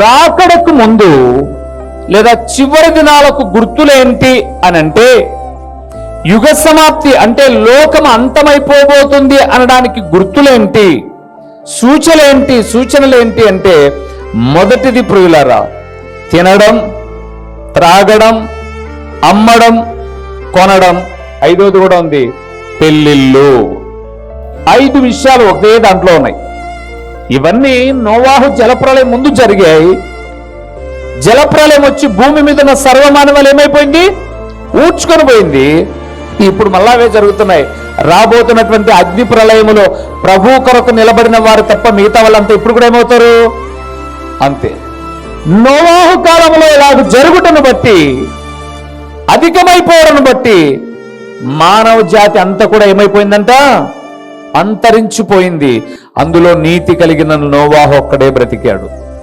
రాకడకు ముందు లేదా చివరి దినాలకు గుర్తులేంటి అని అంటే, యుగ సమాప్తి అంటే లోకం అంతమైపోబోతుంది అనడానికి గుర్తులేంటి, సూచనలేంటి అంటే, మొదటిది ప్రియులారా, తినడం, త్రాగడం, అమ్మడం, కొనడం. ఐదోది కూడా ఉంది, పెళ్ళిళ్ళు. 5 విషయాలు ఒకే దాంట్లో ఉన్నాయి. ఇవన్నీ నోవాహు జలప్రలయం ముందు జరిగాయి. జలప్రలయం వచ్చి భూమి మీద ఉన్న సర్వమానవాళి ఏమైపోయింది? ఊడ్చుకొని పోయింది. ఇప్పుడు మళ్ళా అవే జరుగుతున్నాయి. రాబోతున్నటువంటి అగ్ని ప్రళయములో ప్రభు కొరకు నిలబడిన వారు తప్ప మిగతా వాళ్ళంతా ఇప్పుడు కూడా ఏమవుతారు? అంతే. నోవాహు కాలంలో ఇలాగ జరుగుటను బట్టి, అధికమైపోవడం బట్టి మానవ జాతి అంతా కూడా ఏమైపోయిందంట? అంతరించిపోయింది. అందులో నీతి కలిగిన నోవాహు ఒక్కడే బ్రతికాడు.